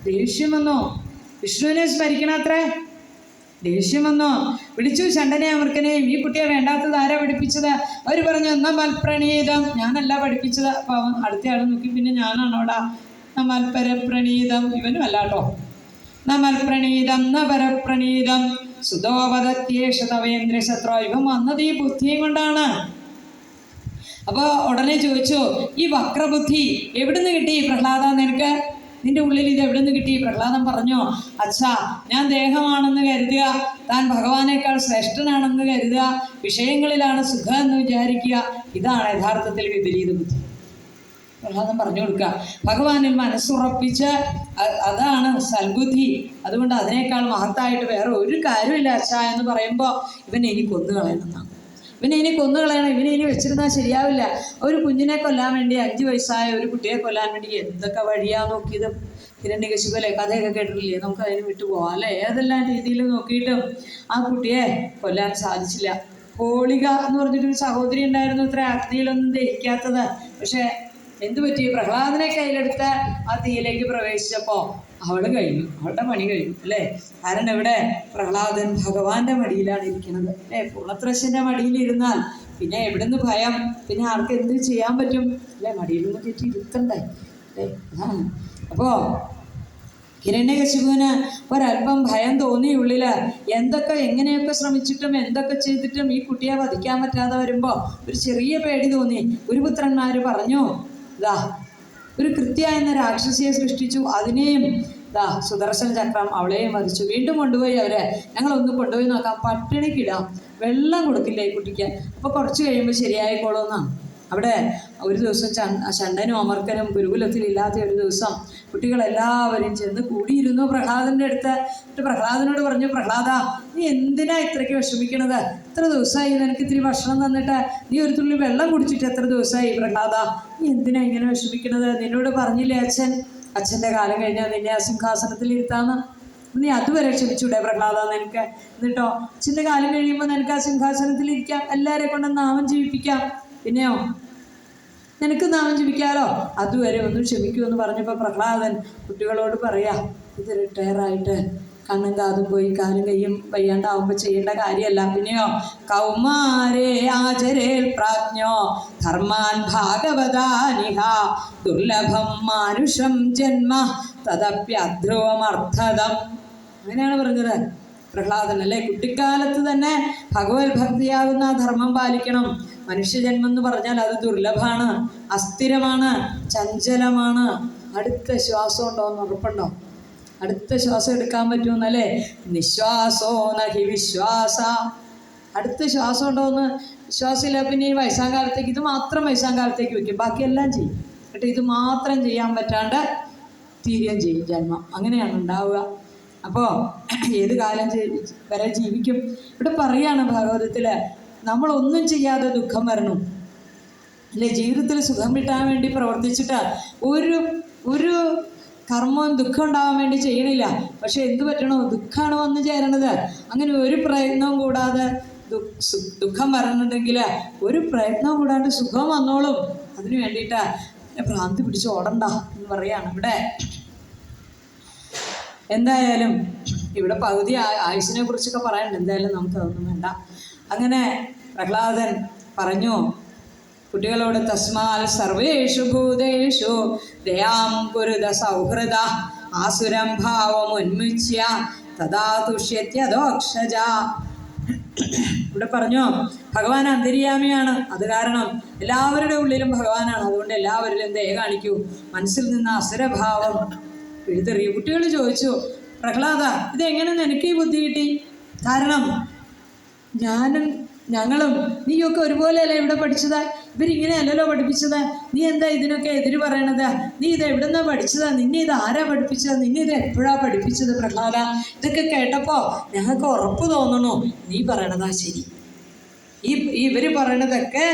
ദേഷ്യം വന്നോ? വിഷ്ണുവിനെ സ്മരിക്കണത്രേ. ദേഷ്യം വന്നോ? വിളിച്ചു ഷണ്ഡനെ അമൃക്കനെയും. ഈ കുട്ടിയെ വേണ്ടാത്തത് ആരാ പഠിപ്പിച്ചത്? അവർ പറഞ്ഞു എന്നാ മൽപ്രണീതം. ഞാനല്ല പഠിപ്പിച്ചത്. അപ്പം അവൻ അടുത്ത ആൾ നോക്കി, പിന്നെ ഞാനാണോടാ? മൽപരപ്രണീതം. ഇവനും അല്ലാട്ടോ. മൽപ്രണീതം ന പരപ്രണീതം സുതോപദത്യേഷ തവേന്ദ്രശത്രോ. ഇവൻ വന്നത് ഈ ബുദ്ധിയും കൊണ്ടാണ്. അപ്പോൾ ഉടനെ ചോദിച്ചു, ഈ വക്രബുദ്ധി എവിടുന്ന് കിട്ടി പ്രഹ്ലാദ നിനക്ക്? നിന്റെ ഉള്ളിൽ ഇത് എവിടുന്ന് കിട്ടി? പ്രഹ്ലാദൻ പറഞ്ഞു, അച്ഛാ, ഞാൻ ദേഹമാണെന്ന് കരുതുക, താൻ ഭഗവാനേക്കാൾ ശ്രേഷ്ഠനാണെന്ന് കരുതുക, വിഷയങ്ങളിലാണ് സുഖം എന്ന് വിചാരിക്കുക, ഇതാണ് യഥാർത്ഥത്തിൽ വിപരീത ബുദ്ധി. പ്രഹ്ലാദൻ പറഞ്ഞു കൊടുക്കുക, ഭഗവാനിൽ മനസ്സുറപ്പിച്ച് അതാണ് സൽബുദ്ധി. അതുകൊണ്ട് അതിനേക്കാൾ മഹത്തായിട്ട് വേറെ ഒരു കാര്യമില്ല അച്ഛാ എന്ന് പറയുമ്പോൾ ഇവനെ ഇനി കൊന്നുകളയണമെന്നാണ്. ഇവനെ ഇനി കൊന്നുകളയണം, ഇവനെ ഇനി വെച്ചിരുന്നാൽ ശരിയാവില്ല. ഒരു കുഞ്ഞിനെ കൊല്ലാൻ വേണ്ടി, 5 വയസ്സായ ഒരു കുട്ടിയെ കൊല്ലാൻ വേണ്ടി എന്തൊക്കെ വഴിയാ നോക്കിയത്. ഹിരണ്യകശിപുലെ കഥയൊക്കെ കേട്ടിട്ടില്ലേ? നമുക്ക് അതിന് വിട്ടുപോകാം അല്ലേ? ഏതെല്ലാം രീതിയിൽ നോക്കിയിട്ടും ആ കുട്ടിയെ കൊല്ലാൻ സാധിച്ചില്ല. ഹോളിക എന്ന് പറഞ്ഞിട്ടൊരു സഹോദരി ഉണ്ടായിരുന്നു, ഇത്ര അഗ്നിയിലൊന്നും ദഹിക്കാത്തത്. പക്ഷേ എന്തു പറ്റി? പ്രഹ്ലാദനെ കയ്യിലെടുത്ത് ആ തീയിലേക്ക് പ്രവേശിച്ചപ്പോൾ അവൾ കഴിഞ്ഞു, അവളുടെ പണി കഴിഞ്ഞു അല്ലേ? കാരണം ഇവിടെ പ്രഹ്ലാദൻ ഭഗവാന്റെ മടിയിലാണ് ഇരിക്കുന്നത് അല്ലേ? പൂർണ്ണത്രശൻ്റെ മടിയിലിരുന്നാൽ പിന്നെ എവിടുന്ന് ഭയം? പിന്നെ ആർക്ക് എന്ത് ചെയ്യാൻ പറ്റും അല്ലേ? മടിയിൽ നിന്ന് തെറ്റി ഇരുത്തണ്ടേ അല്ലേ? അതാണ്. അപ്പോൾ ഹിരണ്യകശിപുവിന് ഒരല്പം ഭയം തോന്നി ഉള്ളിൽ. എങ്ങനെയൊക്കെ ശ്രമിച്ചിട്ടും എന്തൊക്കെ ചെയ്തിട്ടും ഈ കുട്ടിയെ വധിക്കാൻ പറ്റാതെ വരുമ്പോൾ ഒരു ചെറിയ പേടി തോന്നി. ഗുരുപുത്രന്മാർ പറഞ്ഞു, ഇതാ ഒരു കൃത്യ എന്ന രാക്ഷസിയെ സൃഷ്ടിച്ചു, അതിനെയും ഇതാ സുദർശന ചക്രം അവളെയും വധിച്ചു. വീണ്ടും കൊണ്ടുപോയി അവരെ, ഞങ്ങളൊന്ന് കൊണ്ടുപോയി നോക്കാം, പട്ടിണിക്കിടാം, വെള്ളം കൊടുക്കില്ലേ ഈ കുട്ടിക്ക്, അപ്പോൾ കുറച്ച് കഴിയുമ്പോൾ ശരിയായിക്കോളൂന്നാണ്. അവിടെ ഒരു ദിവസം ഷണ്ഡനും അമർക്കനും ഗുരുകുലത്തിലില്ലാത്ത ഒരു ദിവസം കുട്ടികളെല്ലാവരും ചെന്ന് കൂടിയിരുന്നു പ്രഹ്ലാദൻ്റെ അടുത്ത്. എന്നിട്ട് പ്രഹ്ലാദനോട് പറഞ്ഞു, പ്രഹ്ലാദ, നീ എന്തിനാ ഇത്രയ്ക്ക് വിഷമിക്കണത്? എത്ര ദിവസമായി നിനക്ക് ഇത്തിരി ഭക്ഷണം തന്നിട്ട്? നീ ഒരു തുള്ളി വെള്ളം കുടിച്ചിട്ട് എത്ര ദിവസമായി പ്രഹ്ലാദ? നീ എന്തിനാ ഇങ്ങനെ വിഷമിക്കണത്? നിന്നോട് പറഞ്ഞില്ലേ അച്ഛൻ്റെ കാലം കഴിഞ്ഞാൽ നിന്നെ ആ സിംഹാസനത്തിൽ ഇരുത്താന്ന്? നീ അതുവരെ ക്ഷമിച്ചൂടെ പ്രഹ്ലാദ നിനക്ക്? എന്നിട്ടോ അച്ഛൻ്റെ കാലം കഴിയുമ്പോൾ നിനക്ക് ആ സിംഹാസനത്തിൽ ഇരിക്കാം, എല്ലാവരെ കൊണ്ട് നാമം ജീവിപ്പിക്കാം, പിന്നെയോ നിനക്ക് നാമം ജപിക്കാലോ, അതുവരെ ഒന്നും ക്ഷമിക്കുമെന്ന് പറഞ്ഞപ്പോൾ പ്രഹ്ലാദൻ കുട്ടികളോട് പറയാ, ഇത് റിട്ടയറായിട്ട് കണ്ണും കാതും പോയി കാലും കയ്യും വയ്യാണ്ടാവുമ്പോൾ ചെയ്യേണ്ട കാര്യമല്ല. പിന്നെയോ കൗമാരേ ആചരേൽ പ്രാജ്ഞോ ധർമാൻ ഭാഗവതാനിഹ ദുർലഭം മാനുഷം ജന്മ തദപ്യധ്രുവമർത്ഥതം. അങ്ങനെയാണ് പറഞ്ഞത് പ്രഹ്ലാദൻ അല്ലേ? കുട്ടിക്കാലത്ത് തന്നെ ഭഗവത് ഭക്തിയാകുന്ന ധർമ്മം പാലിക്കണം. മനുഷ്യജന്മം എന്ന് പറഞ്ഞാൽ അത് ദുർലഭമാണ്, അസ്ഥിരമാണ്, ചഞ്ചലമാണ്. അടുത്ത ശ്വാസം ഉണ്ടോ എന്ന് ഉറപ്പുണ്ടോ? അടുത്ത ശ്വാസം എടുക്കാൻ പറ്റുമെന്നല്ലേ? നിശ്വാസോ നഹി വിശ്വാസ. അടുത്ത ശ്വാസം ഉണ്ടോ എന്ന് വിശ്വാസമില്ല. പിന്നെ ഈ വയസ്സാം കാലത്തേക്ക് ഇത് മാത്രം വയസ്സാം കാലത്തേക്ക് വയ്ക്കും, ബാക്കിയെല്ലാം ചെയ്യും. എന്നിട്ട് ഇത് മാത്രം ചെയ്യാൻ പറ്റാണ്ട് തീരുകയും ചെയ്യും ജന്മം. അങ്ങനെയാണ് ഉണ്ടാവുക. അപ്പോൾ ഏത് കാലം വരെ ജീവിക്കും? ഇവിടെ പറയാണ് ഭാഗവതത്തിൽ, നമ്മളൊന്നും ചെയ്യാതെ ദുഃഖം വരണം അല്ലേ? ജീവിതത്തിൽ സുഖം കിട്ടാൻ വേണ്ടി പ്രവർത്തിച്ചിട്ട് ഒരു കർമ്മവും ദുഃഖം ഉണ്ടാവാൻ വേണ്ടി ചെയ്യണില്ല. പക്ഷെ എന്ത് പറ്റണോ? ദുഃഖമാണ് വന്നു ചേരണത്. അങ്ങനെ ഒരു പ്രയത്നവും കൂടാതെ ദുഃഖം വരണമെങ്കിൽ ഒരു പ്രയത്നവും കൂടാണ്ട് സുഖം വന്നോളും. അതിന് വേണ്ടിയിട്ട് ഭ്രാന്തി പിടിച്ച് ഓടണ്ട എന്ന് പറയാണ് ഇവിടെ. എന്തായാലും ഇവിടെ പകുതി ആയുസിനെ കുറിച്ചൊക്കെ പറയാനുണ്ട്. എന്തായാലും നമുക്കതൊന്നും വേണ്ട. അങ്ങനെ പ്രഹ്ലാദൻ പറഞ്ഞു കുട്ടികളോട്, തസ്മാൽ സർവേഷു ഭൂതേഷു ദയാം കുരുത സൗഹൃദ ആസുരം ഭാവമുന്മുച്യ തഥാ തുഷ്യത്യദോക്ഷജ. ഇവിടെ പറഞ്ഞു ഭഗവാൻ അന്തര്യാമിയാണ്, അത് കാരണം എല്ലാവരുടെ ഉള്ളിലും ഭഗവാനാണ്. അതുകൊണ്ട് എല്ലാവരിലും ദയ കാണിക്കൂ, മനസ്സിൽ നിന്ന് അസുരഭാവം എഴുതെറിയൂ. കുട്ടികൾ ചോദിച്ചു, പ്രഹ്ലാദ, ഇതെങ്ങനെ നിനക്ക് ഈ ബുദ്ധി കിട്ടി? കാരണം ഞങ്ങളും നീയൊക്കെ ഒരുപോലെയല്ലേ ഇവിടെ പഠിച്ചത്? ഇവരിങ്ങനെയല്ലല്ലോ പഠിപ്പിച്ചത്. നീ എന്താ ഇതിനൊക്കെ എതിര് പറയണത്? നീ ഇത് എവിടുന്നാ പഠിച്ചത്? നിന്നെ ഇത് ആരാ പഠിപ്പിച്ചത്? നിന്നെ ഇത് എപ്പോഴാ പഠിപ്പിച്ചത് പ്രഹ്ലാദ? ഇതൊക്കെ കേട്ടപ്പോൾ ഞങ്ങൾക്ക് ഉറപ്പ് തോന്നണു നീ പറയണതാ ശരി, ഇവർ പറയണതൊക്കെ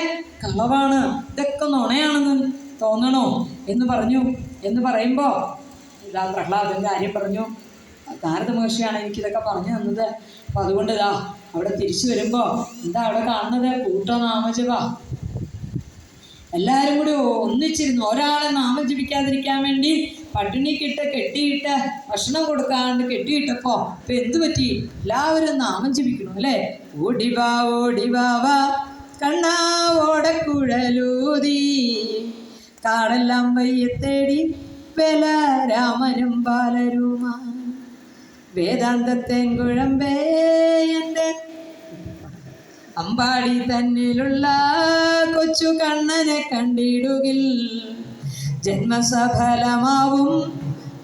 കളവാണ്, ഇതൊക്കെ നുണയാണെന്ന് തോന്നണോ എന്ന് പറയുമ്പോൾ ഇതാ പ്രഹ്ലാദൻ കാര്യം പറഞ്ഞു. നാരദ മഹർഷിയാണ് എനിക്കിതൊക്കെ പറഞ്ഞു തന്നത്. അപ്പം അതുകൊണ്ട് ഇതാ അവിടെ തിരിച്ചു വരുമ്പോൾ എന്താ അവിടെ കാണുന്നത്? കൂട്ടനാമജപ. എല്ലാവരും കൂടി ഒന്നിച്ചിരുന്നു. ഒരാളെ നാമം ജപിക്കാതിരിക്കാൻ വേണ്ടി പട്ടിണിക്കിട്ട് കെട്ടിയിട്ട് ഭക്ഷണം കൊടുക്കാണ്ട് കെട്ടിയിട്ടപ്പോ ഇപ്പൊ എന്തു പറ്റി? എല്ലാവരും നാമം ജപിക്കണം അല്ലേ? ഓടിവാ ഓടിവാവാ കണ്ണാ ഓടക്കുഴലൂതി കാടെല്ലാം വയ്യത്തേടി വെല രാമനും ബാലരുമാ വേദാന്തത്തേൻ കുഴമ്പേ എൻ്റെ അമ്പാടി തന്നിലുള്ള കൊച്ചു കണ്ണനെ കണ്ടിടുകിൽ ജന്മസഫലമാവും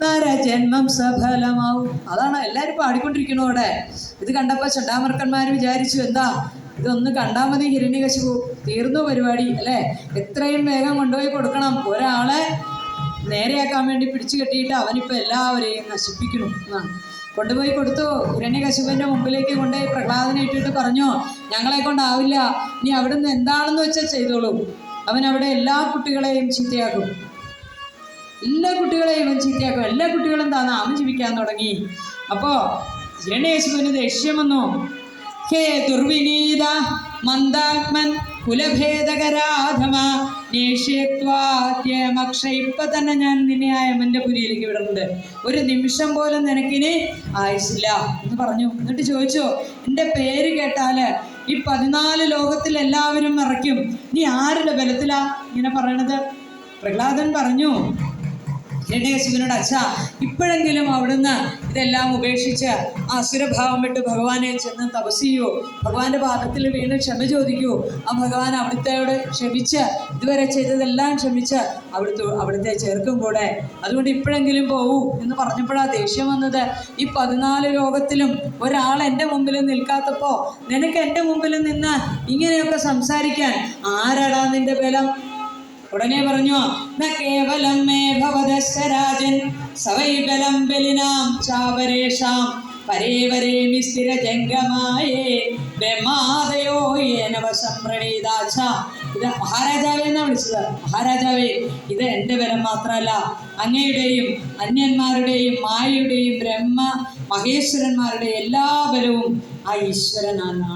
നരജന്മം സഫലമാവും. അതാണ് എല്ലാവരും പാടിക്കൊണ്ടിരിക്കണു അവിടെ. ഇത് കണ്ടപ്പോൾ ചണ്ടാമർക്കന്മാർ വിചാരിച്ചു, എന്താ ഇതൊന്ന് കണ്ടാൽ മതി ഹിരണ്യകശിപു, തീർന്നു പരിപാടി അല്ലേ? എത്രയും വേഗം കൊണ്ടുപോയി കൊടുക്കണം. ഒരാളെ നേരെയാക്കാൻ വേണ്ടി പിടിച്ചു കെട്ടിയിട്ട് അവനിപ്പോൾ എല്ലാവരെയും നശിപ്പിക്കണം എന്നാണ്. കൊണ്ടുപോയി കൊടുത്തു. ഹിരണ്യകശിപുവിൻ്റെ മുമ്പിലേക്ക് കൊണ്ടുപോയി പ്രഹ്ലാദനെ ഇട്ടിട്ട് പറഞ്ഞു, ഞങ്ങളെ കൊണ്ടാവില്ല, ഇനി അവിടുന്ന് എന്താണെന്ന് വെച്ചാൽ ചെയ്തോളൂ. അവൻ അവിടെ എല്ലാ കുട്ടികളെയും ചീത്തയാക്കും, എല്ലാ കുട്ടികളെയും അവൻ ചീത്തയാക്കും. എല്ലാ കുട്ടികളും നാമം ജപിക്കാൻ തുടങ്ങി. അപ്പോൾ ഹിരണ്യകശിപുവിന് ദേഷ്യം വന്നു. ഹേ ദുർവിനീത മന്ദാത്മൻ കുലഭേദകരാധമ നേഷ്യത്വാദ്യമക്ഷ, ഇപ്പം തന്നെ ഞാൻ നിന്നെ ആ യമൻ്റെ പുരിയിലേക്ക് വിടുന്നുണ്ട്. ഒരു നിമിഷം പോലും നിനക്കിനി ആയുസില്ല എന്ന് പറഞ്ഞു. എന്നിട്ട് ചോദിച്ചു, എൻ്റെ പേര് കേട്ടാൽ ഈ 14 ലോകത്തിൽ എല്ലാവരും മറയ്ക്കും, നീ ആരുടെ ബലത്തിലാ ഇങ്ങനെ പറയണത്? പ്രഹ്ലാദൻ പറഞ്ഞു ഹിരണ്യകശിപുവിനോട്, അച്ഛാ ഇപ്പോഴെങ്കിലും അവിടുന്ന് ഇതെല്ലാം ഉപേക്ഷിച്ച് അസുരഭാവം വിട്ട് ഭഗവാനെ ചെന്ന് തപസ് ചെയ്യൂ, ഭഗവാന്റെ പാദത്തിൽ വീണ് ക്ഷമ ചോദിക്കൂ. ആ ഭഗവാൻ അവിടുത്തെയോട് ക്ഷമിച്ച് ഇതുവരെ ചെയ്തതെല്ലാം ക്ഷമിച്ച് അവിടുത്തെ ചേർക്കും കൂടെ. അതുകൊണ്ട് ഇപ്പോഴെങ്കിലും പോവൂ എന്ന് പറഞ്ഞപ്പോഴാണ് ദേഷ്യം വന്നത്. ഈ 14 ലോകത്തിലും ഒരാൾ എൻ്റെ മുമ്പിൽ നിൽക്കാത്തപ്പോൾ നിനക്ക് എൻ്റെ മുമ്പിൽ നിന്ന് ഇങ്ങനെയൊക്കെ സംസാരിക്കാൻ ആരാടാ നിന്റെ ബലം? ഉടനെ പറഞ്ഞു, ന കേവലം മേ ഭവദസ്സരാജൻ സവൈ ബലം ബലിനാം ചാപരേഷാം പരേവരേമി സ്ഥിരജംഗമായേ ബ്രഹ്മാദയോ യേന വശം പ്രണീതാച്ച. ഇത് മഹാരാജാവേ എന്നാണ് വിളിച്ചത്. മഹാരാജാവേ, ഇത് എൻ്റെ ബലം മാത്രമല്ല, അങ്ങയുടെയും അന്യന്മാരുടെയും മായയുടെയും ബ്രഹ്മ മഹേശ്വരന്മാരുടെ എല്ലാ ബലവും ആ ഈശ്വരനാണ്.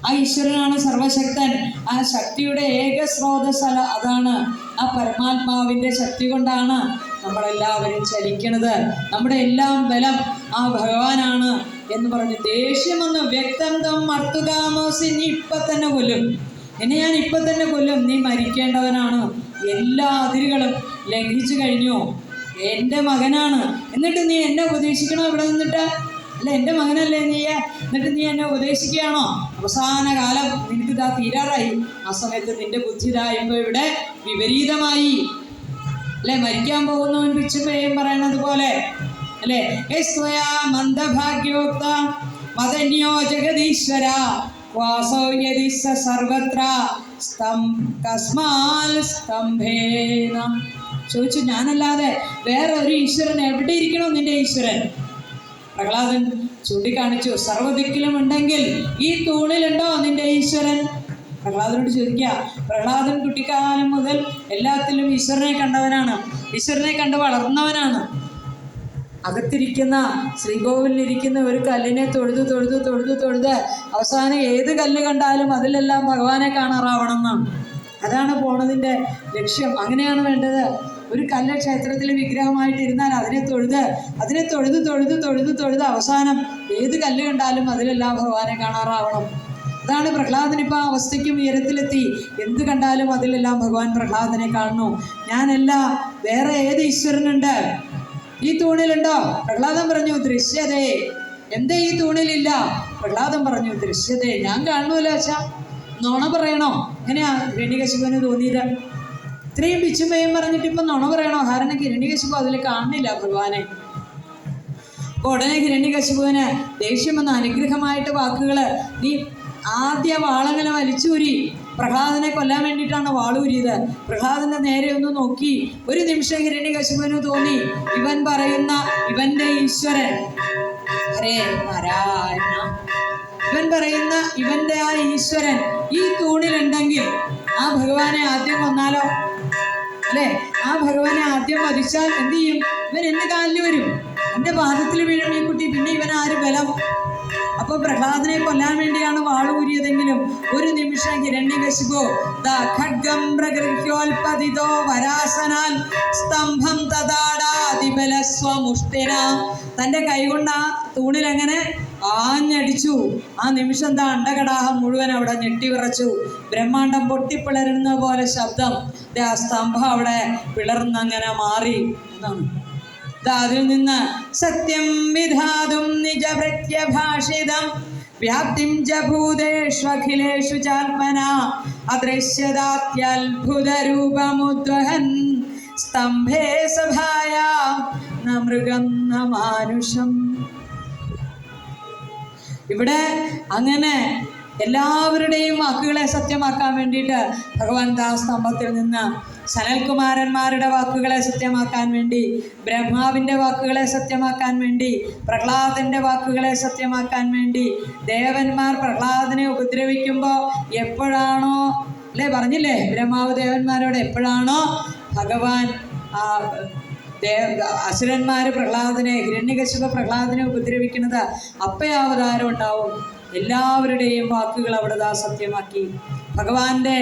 ആ ഈശ്വരനാണ് സർവശക്തൻ. ആ ശക്തിയുടെ ഏക സ്രോതസ്സല അതാണ്. ആ പരമാത്മാവിൻ്റെ ശക്തി കൊണ്ടാണ് നമ്മളെല്ലാവരും ചലിക്കണത്. നമ്മുടെ എല്ലാം ബലം ആ ഭഗവാനാണ് എന്ന് പറഞ്ഞ് ദേഷ്യം വന്നു. വ്യക്തം തം മർത്തുകാമോസി, നീ ഇപ്പം തന്നെ കൊല്ലും, എന്നെ ഞാൻ ഇപ്പം തന്നെ കൊല്ലും, നീ മരിക്കേണ്ടവനാണ്. എല്ലാ അതിരുകളും ലംഘിച്ചു കഴിഞ്ഞു. എൻ്റെ മകനാണ്, എന്നിട്ട് നീ എന്നെ ഉപദേശിക്കണോ ഇവിടെ നിന്നിട്ട്? അല്ല, എൻ്റെ മകനല്ലേ നീ, എന്നിട്ട് നീ എന്നെ ഉപദേശിക്കുകയാണോ? അവസാന കാലം നിനക്കിതാ തീരാറായി. ആ സമയത്ത് നിന്റെ ബുദ്ധി ഇതായുമ്പോൾ ഇവിടെ വിപരീതമായി അല്ലെ? മരിക്കാൻ പോകുന്നവൻ പിച്ചുപേയും പറയണത് പോലെ അല്ലേ? മന്ദഭാഗ്യോക്ത മദന്യോ ജഗദീശ്വര വാസോ യദി സർവത്ര കസ്മാൽ സ്തംഭേന. ചോദിച്ചു, ഞാനല്ലാതെ വേറെ ഒരു ഈശ്വരൻ എവിടെ ഇരിക്കണോ നിന്റെ ഈശ്വരൻ? പ്രഹ്ലാദൻ ചൂണ്ടിക്കാണിച്ചു, സർവ്വദിക്കിലും ഉണ്ടെങ്കിൽ ഈ തൂണിലുണ്ടോ നിന്റെ ഈശ്വരൻ? പ്രഹ്ലാദനോട് ചോദിക്കുക. പ്രഹ്ലാദൻ കുട്ടിക്കാലം മുതൽ എല്ലാത്തിലും ഈശ്വരനെ കണ്ടവനാണ്, ഈശ്വരനെ കണ്ട് വളർന്നവനാണ്. അകത്തിരിക്കുന്ന ശ്രീകോവിലിരിക്കുന്ന ഒരു കല്ലിനെ തൊഴുത് അവസാനം ഏത് കല്ല് കണ്ടാലും അതിലെല്ലാം ഭഗവാനെ കാണാറാവണം എന്നാണ്. അതാണ് പോണതിൻ്റെ ലക്ഷ്യം. അങ്ങനെയാണ് വേണ്ടത്. ഒരു കല്ല് ക്ഷേത്രത്തിൽ വിഗ്രഹമായിട്ടിരുന്നാൽ അതിനെ തൊഴുത് അവസാനം ഏത് കല്ല് കണ്ടാലും അതിലെല്ലാം ഭഗവാനെ കാണാറാവണം. അതാണ് പ്രഹ്ലാദൻ ഇപ്പോൾ ആ അവസ്ഥയ്ക്കും ഉയരത്തിലെത്തി. എന്ത് കണ്ടാലും അതിലെല്ലാം ഭഗവാൻ പ്രഹ്ലാദനെ കാണുന്നു. ഞാനല്ല, വേറെ ഏത് ഈശ്വരനുണ്ട്? ഈ തൂണിലുണ്ടോ? പ്രഹ്ലാദൻ പറഞ്ഞു, ദൃശ്യതേ. എന്തേ ഈ തൂണിലില്ല? പ്രഹ്ലാദൻ പറഞ്ഞു, ദൃശ്യതേ. ഞാൻ കാണുമല്ലോ അച്ഛാ, നുണ പറയണോ? എങ്ങനെയാ ഹിരണ്യകശിപുവിന് തോന്നിയത്? ഇത്രയും പിച്ചുമയും പറഞ്ഞിട്ട് ഇപ്പം നുണ പറയണോ? കാരണം ഹിരണ്യകശിപു അതിൽ കാണുന്നില്ല ഭഗവാനെ. അപ്പോൾ ഉടനെ ഹിരണ്യകശിപുവിന് ദേഷ്യം വന്ന അനുഗ്രഹമായിട്ട് വാക്കുകൾ, നീ ആദ്യ വാളങ്ങനെ വലിച്ചൂരി. പ്രഹ്ലാദനെ കൊല്ലാൻ വേണ്ടിയിട്ടാണ് വാളൂരിയത്. പ്രഹ്ലാദന്റെ നേരെ ഒന്ന് നോക്കി. ഒരു നിമിഷം ഹിരണ്യകശിപുവിന് തോന്നി, ഇവൻ പറയുന്ന ഇവന്റെ ഈശ്വരൻ, ഹരേ നാരായണ, ഇവൻ പറയുന്ന ഇവന്റെ ആ ഈശ്വരൻ ഈ തൂണിലുണ്ടെങ്കിൽ ആ ഭഗവാനെ ആദ്യം കൊന്നാലോ? അല്ലേ? ആ ഭഗവാനെ ആദ്യം വധിച്ചാൽ എന്ത് ചെയ്യും? ഇവൻ എന്റെ കാലിൽ വരും. എൻ്റെ പാദത്തിൽ വീഴും ഈ കുട്ടി, പിന്നെ ഇവനാര് ബലം? അപ്പൊ പ്രഹ്ലാദനെ കൊല്ലാൻ വേണ്ടിയാണ് വാളൂരിയതെങ്കിലും ഒരു നിമിഷം ഹിരണ്യകശിപു ഖഡ്ഗം പ്രഗൃഹ്യോൽപതിതോ വരാസനാൽ സ്തംഭം തദാടാതിബലസ്വമുഷ്ടിന, തൻ്റെ കൈകൊണ്ട് ആ തൂണിൽ അങ്ങനെ ആഞ്ഞടിച്ചു. ആ നിമിഷം അണ്ടകടാഹം മുഴുവൻ അവിടെ ഞെട്ടിവിറച്ചു. ബ്രഹ്മാണ്ടം പൊട്ടിപ്പിളരുന്ന പോലെ ശബ്ദം. ആ സ്തംഭം അവിടെ പിളർന്നങ്ങനെ മാറി എന്നാണ്. അതിൽ നിന്ന് സത്യം വിധാതും നിജഭൃത്യഭാഷിതം വ്യാപ്തിം ച ഭൂതേഷ്വഖിലേഷു ചാത്മന അദൃശ്യദാത്യത്ഭുതരൂപമുദ്വഹൻ സ്തംഭേ സഭായാം ന മൃഗം ന മാനുഷം. ഇവിടെ അങ്ങനെ എല്ലാവരുടെയും വാക്കുകളെ സത്യമാക്കാൻ വേണ്ടിയിട്ട് ഭഗവാൻ സ്തംഭത്തിൽ നിന്ന് സനൽകുമാരന്മാരുടെ വാക്കുകളെ സത്യമാക്കാൻ വേണ്ടി, ബ്രഹ്മാവിൻ്റെ വാക്കുകളെ സത്യമാക്കാൻ വേണ്ടി, പ്രഹ്ലാദൻ്റെ വാക്കുകളെ സത്യമാക്കാൻ വേണ്ടി, ദേവന്മാർ പ്രഹ്ലാദനെ ഉപദ്രവിക്കുമ്പോൾ എപ്പോഴാണോ അല്ലേ പറഞ്ഞില്ലേ ബ്രഹ്മാവ് ദേവന്മാരോട്, എപ്പോഴാണോ ഭഗവാൻ അസുരന്മാർ പ്രഹ്ലാദനെ, ഹിരണ്യകശിപ പ്രഹ്ലാദനെ ഉപദ്രവിക്കുന്നത്, അപ്പയാവതാരം ഉണ്ടാവും. എല്ലാവരുടെയും വാക്കുകൾ അവിടെ സത്യമാക്കി. ഭഗവാന്റെ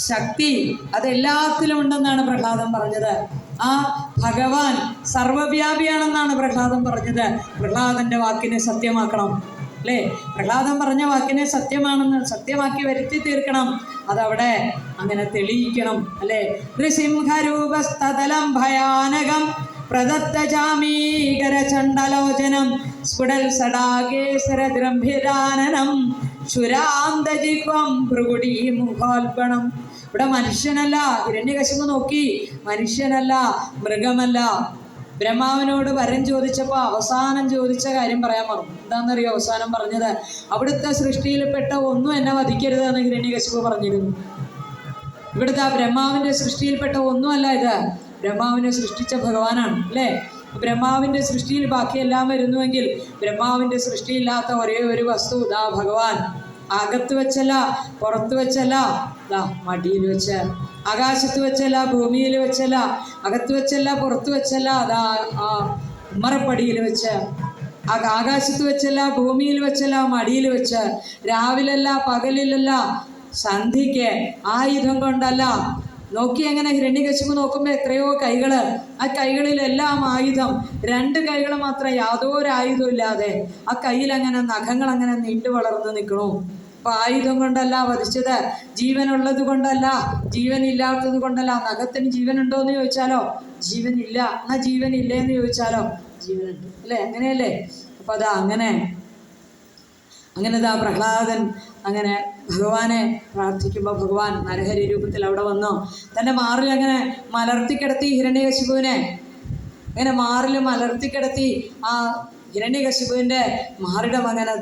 ശക്തി അതെല്ലാത്തിലും ഉണ്ടെന്നാണ് പ്രഹ്ലാദൻ പറഞ്ഞത്. ആ ഭഗവാൻ സർവവ്യാപിയാണെന്നാണ് പ്രഹ്ലാദൻ പറഞ്ഞത്. പ്രഹ്ലാദന്റെ വാക്കിനെ സത്യമാക്കണം അല്ലേ? പ്രഹ്ലാദൻ പറഞ്ഞ വാക്കിനെ സത്യമാക്കി വരുത്തി തീർക്കണം. അതവിടെ അങ്ങനെ തെളിയിക്കണം അല്ലേ? നൃസിംഹരൂപസ്ഥതലം ഭയാനകം പ്രദത്തചാമീകര ചണ്ഡലോചനം സ്ഫുടൽ സടാകേസര ഗംഭീരാനനം ശുരാന്തജിഹ്വം ഭൃഗുടി മുഖോൽപണം. ഇവിടെ മനുഷ്യനല്ല. ഹിരണ്യകശിപു നോക്കി, മനുഷ്യനല്ല, മൃഗമല്ല. ബ്രഹ്മാവിനോട് വരം ചോദിച്ചപ്പോൾ അവസാനം ചോദിച്ച കാര്യം പറയാൻ മറന്നു. എന്താണെന്നറിയോ അവസാനം പറഞ്ഞത്? അവിടുത്തെ സൃഷ്ടിയിൽപ്പെട്ട ഒന്നും എന്നെ വധിക്കരുത് എന്ന് ഹിരണ്യകശിപു പറഞ്ഞിരുന്നു. ഇവിടുത്തെ ബ്രഹ്മാവിൻ്റെ സൃഷ്ടിയിൽപ്പെട്ട ഒന്നുമല്ല ഇത്. ബ്രഹ്മാവിനെ സൃഷ്ടിച്ച ഭഗവാനാണ് അല്ലേ? ബ്രഹ്മാവിൻ്റെ സൃഷ്ടിയിൽ ബാക്കിയെല്ലാം വരുന്നുവെങ്കിൽ ബ്രഹ്മാവിൻ്റെ സൃഷ്ടിയില്ലാത്ത ഒരേ ഒരു വസ്തു ഭഗവാൻ. അകത്ത് വെച്ചല്ല, പുറത്ത് വെച്ചല്ല, മടിയിൽ വെച്ച്. ആകാശത്ത് വെച്ചല്ല, ഭൂമിയിൽ വെച്ചല്ല, അകത്ത് വെച്ചല്ല, പുറത്ത് വെച്ചല്ല, ആ ഉമ്മറപ്പടിയിൽ വെച്ച്. ആകാശത്ത് വെച്ചല്ല, ഭൂമിയിൽ വെച്ചല്ല, മടിയിൽ വെച്ച്. രാവിലല്ല, പകലിലല്ല, സന്ധിക്ക്. ആയുധം കൊണ്ടല്ല. നോക്കി എങ്ങനെ ഹിരണ്യകശിപു നോക്കുമ്പോൾ എത്രയോ കൈകൾ, ആ കൈകളിലെല്ലാം ആയുധം. 2 കൈകൾ മാത്രം യാതൊരു ആയുധം ഇല്ലാതെ ആ കയ്യിൽ അങ്ങനെ നഖങ്ങൾ അങ്ങനെ നീണ്ടു വളർന്ന് നിൽക്കണു. അപ്പൊ ആയുധം കൊണ്ടല്ല വധിച്ചത്, ജീവനുള്ളത് കൊണ്ടല്ല, ജീവനില്ലാത്തത് കൊണ്ടല്ല. നഖത്തിന് ജീവനുണ്ടോ എന്ന് ചോദിച്ചാലോ ജീവനില്ല. എന്നാ ജീവനില്ലേ എന്ന് ചോദിച്ചാലോ ജീവനുണ്ട് അല്ലേ? അങ്ങനെയല്ലേ? അപ്പൊ അങ്ങനെ പ്രഹ്ലാദൻ അങ്ങനെ ഭഗവാനെ പ്രാർത്ഥിക്കുമ്പോൾ ഭഗവാൻ നരഹരി രൂപത്തിൽ അവിടെ വന്നു. തൻ്റെ മാറിൽ അങ്ങനെ മലർത്തിക്കിടത്തി ഹിരണ്യകശിപുവിനെ. അങ്ങനെ മാറിൽ മലർത്തിക്കിടത്തി ആ ഹിരണ്യകശിപുവിൻ്റെ മാറിടം അങ്ങനെ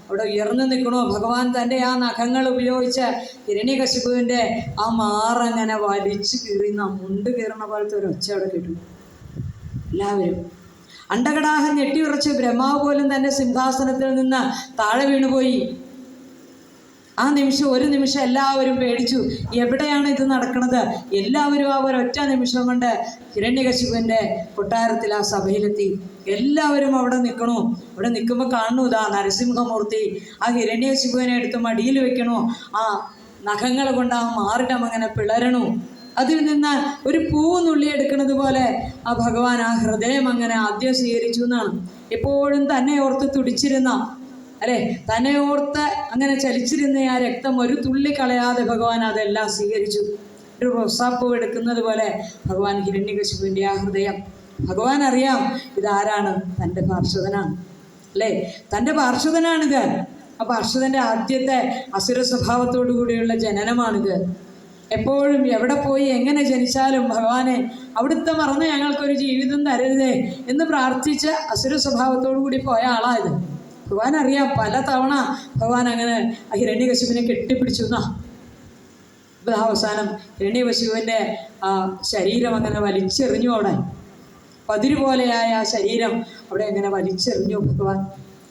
അവിടെ ഉയർന്നു നിൽക്കണു. ഭഗവാൻ തൻ്റെ ആ നഖങ്ങൾ ഉപയോഗിച്ച് ഹിരണ്യകശിപുവിൻ്റെ ആ മാറങ്ങനെ വലിച്ചു കീറിയുന്ന മുണ്ട് കീറണ പോലത്തെ ഒരു ഒച്ച അവിടെ കിട്ടും. എല്ലാവരും അണ്ടകടാഹം ഞെട്ടിയുറച്ച് ബ്രഹ്മാവ് പോലും തൻ്റെ സിംഹാസനത്തിൽ നിന്ന് താഴെ വീണുപോയി. ആ നിമിഷം, ഒരു നിമിഷം എല്ലാവരും പേടിച്ചു. എവിടെയാണ് ഇത് നടക്കുന്നത്? എല്ലാവരും ആ ഒരൊറ്റ നിമിഷം കൊണ്ട് ഹിരണ്യകശിപുവിൻ്റെ കൊട്ടാരത്തിൽ ആ സഭയിലെത്തി. എല്ലാവരും അവിടെ നിൽക്കണു. അവിടെ നിൽക്കുമ്പോൾ കാണുന്നു നരസിംഹമൂർത്തി ആ ഹിരണ്യകശിപുവിനെ എടുത്ത് മടിയിൽ വെക്കണു. ആ നഖങ്ങൾ കൊണ്ട് ആ മാറിടം അങ്ങനെ പിളരണു. അതിൽ നിന്ന് ഒരു പൂ നുള്ളിയെടുക്കുന്നത് പോലെ ആ ഭഗവാൻ ആ ഹൃദയം അങ്ങനെ ആദ്യം സ്വീകരിച്ചു എന്നാണ്. എപ്പോഴും തന്നെ ഓർത്ത് തുടിച്ചിരുന്ന അല്ലേ, തന്നെ ഓർത്ത് അങ്ങനെ ചലിച്ചിരുന്ന ആ രക്തം ഒരു തുള്ളി കളയാതെ ഭഗവാൻ അതെല്ലാം സ്വീകരിച്ചു. ഒരു റോസാപ്പൂ എടുക്കുന്നത് പോലെ ഭഗവാൻ ഹിരണ്യകശിപുവിൻ്റെ ആ ഹൃദയം. ഭഗവാൻ അറിയാം ഇതാരാണ്, തൻ്റെ പാർശ്വതനാണ് അല്ലേ? തൻ്റെ പാർശ്വതനാണിത്. ആ പാർശ്വതൻ്റെ ആദ്യത്തെ അസുര സ്വഭാവത്തോടു കൂടിയുള്ള ജനനമാണിത്. എപ്പോഴും എവിടെ പോയി എങ്ങനെ ജനിച്ചാലും ഭഗവാനെ അവിടുത്തെ മറന്ന് ഞങ്ങൾക്കൊരു ജീവിതം തരരുതേ എന്ന് പ്രാർത്ഥിച്ച് അസുര സ്വഭാവത്തോടു കൂടി പോയ ആളായത്. ഭഗവാൻ അറിയാം. പല തവണ ഭഗവാൻ അങ്ങനെ ഹിരണ്യകശിപുവിനെ കെട്ടിപ്പിടിച്ചു എന്നാ. അവസാനം ഹിരണ്യകശിപുവിൻ്റെ ആ ശരീരം അങ്ങനെ വലിച്ചെറിഞ്ഞു. അവിടെ പതിര് പോലെയായ ആ ശരീരം അവിടെ അങ്ങനെ വലിച്ചെറിഞ്ഞു ഭഗവാൻ.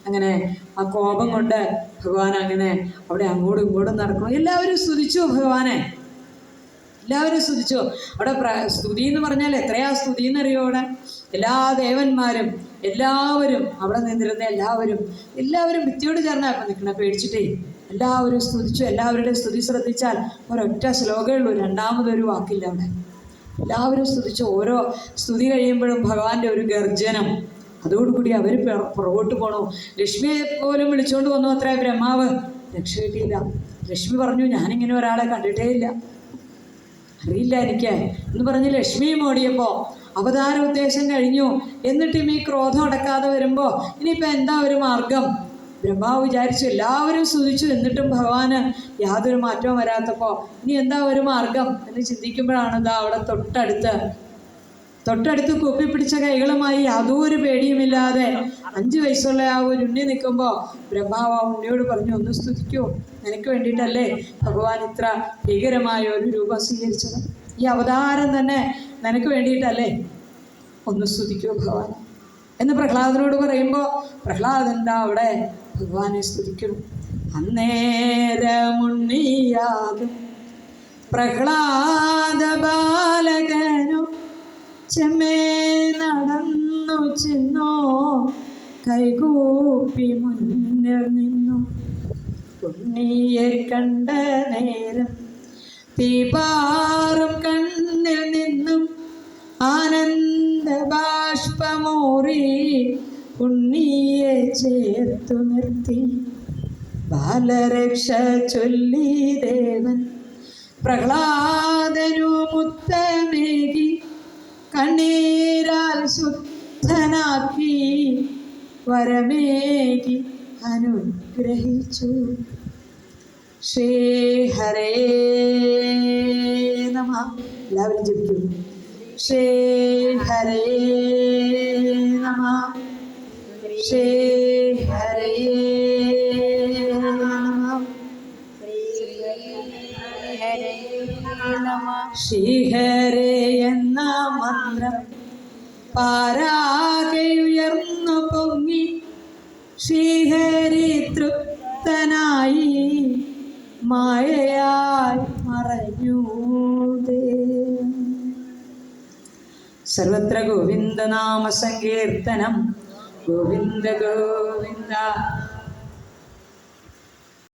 അങ്ങനെ ആ കോപം കൊണ്ട് ഭഗവാൻ അങ്ങനെ അവിടെ അങ്ങോട്ടും ഇങ്ങോട്ടും നടക്കണം. എല്ലാവരും സ്തുതിച്ചു ഭഗവാനെ. എല്ലാവരും സ്തുതിച്ചു. അവിടെ സ്തുതി എന്ന് പറഞ്ഞാൽ എത്രയാ സ്തുതി എന്നറിയോ? അവിടെ എല്ലാ ദേവന്മാരും എല്ലാവരും അവിടെ നിന്നിരുന്ന എല്ലാവരും ഭിത്തിയോട് ചേർന്നാണ് നിൽക്കണം, പേടിച്ചിട്ടേ. എല്ലാവരും സ്തുതിച്ചു. എല്ലാവരുടെയും സ്തുതി ശ്രദ്ധിച്ചാൽ ഒരൊറ്റ ശ്ലോകമേ ഉള്ളൂ, രണ്ടാമതൊരു വാക്കില്ല അവിടെ. എല്ലാവരും സ്തുതിച്ചു. ഓരോ സ്തുതി കഴിയുമ്പോഴും ഭഗവാന്റെ ഒരു ഗർജനം. അതോടുകൂടി അവർ പുറകോട്ട് പോണു. ലക്ഷ്മിയെ പോലും വിളിച്ചുകൊണ്ട് വന്നു അത്ര ബ്രഹ്മാവ്. രക്ഷ കിട്ടിയില്ല. ലക്ഷ്മി പറഞ്ഞു, ഞാനിങ്ങനെ ഒരാളെ കണ്ടിട്ടേ ഇല്ല, അറിയില്ല എനിക്ക് എന്ന് പറഞ്ഞ് ലക്ഷ്മിയും ഓടിയപ്പോൾ അവതാര ഉദ്ദേശം കഴിഞ്ഞു. എന്നിട്ടും ഈ ക്രോധം അടക്കാതെ വരുമ്പോൾ ഇനിയിപ്പോൾ എന്താ ഒരു മാർഗം? ബ്രഹ്മാവ് വിചാരിച്ചു. എല്ലാവരും സ്തുതിച്ചു, എന്നിട്ടും ഭഗവാന് യാതൊരു മാറ്റവും വരാത്തപ്പോൾ ഇനി എന്താ ഒരു മാർഗം എന്ന് ചിന്തിക്കുമ്പോഴാണ് ഇതാ അവിടെ തൊട്ടടുത്ത് കൂപ്പിപ്പിടിച്ച കൈകളുമായി യാതൊരു പേടിയുമില്ലാതെ 5 വയസ്സുള്ള ആ ഒരു ഉണ്ണി നിൽക്കുമ്പോൾ ബ്രഹ്മാവ് ആ ഉണ്ണിയോട് പറഞ്ഞു, ഒന്ന് സ്തുതിക്കൂ, നിനക്ക് വേണ്ടിയിട്ടല്ലേ ഭഗവാൻ ഇത്ര ഭീകരമായ ഒരു രൂപം സ്വീകരിച്ചത്, ഈ അവതാരം തന്നെ നിനക്ക് വേണ്ടിയിട്ടല്ലേ, ഒന്ന് സ്തുതിക്കൂ ഭഗവാൻ എന്ന് പ്രഹ്ലാദനോട് പറയുമ്പോൾ പ്രഹ്ലാദൻ്റെ അവിടെ ഭഗവാനെ സ്തുതിക്കുന്നു. അന്നേരമുണ്ണിയാകും പ്രഹ്ലാദ ബാലകനു ചെമ്മേ നടന്നു ചെന്നോ, കൈകൂപ്പി മുന്നിൽ നിന്നു. ഉണ്ണിയെ കണ്ട നേരം തീപാറും കണ്ണിൽ നിന്നും ആനന്ദ ബാഷ്പമൂറി ഉണ്ണിയെ ചേർത്തു നിർത്തി. ബാലരക്ഷ ചൊല്ലി ദേവൻ പ്രഹ്ലാദനു മുത്തമേകി കണ്ണീരാൽ ശുദ്ധനാക്കി വരമേകി അനുഗ്രഹിച്ചു. ശ്രീഹരേ നമഃ. എല്ലാവരും ജപിക്കും. ശ്രീഹരേ നമഃ. ശ്രീഹരേ നമഃ. ശ്രീഹരേ എന്ന മന്ത്രം പാരാകെ ഉയർന്നു പൊങ്ങി ശ്രീഹരി തൃപ്തനായി മായയായി മറഞ്ഞു. സർവത്ര ഗോവിന്ദനാമ സങ്കീർത്തനം. ഗോവിന്ദ ഗോവിന്ദ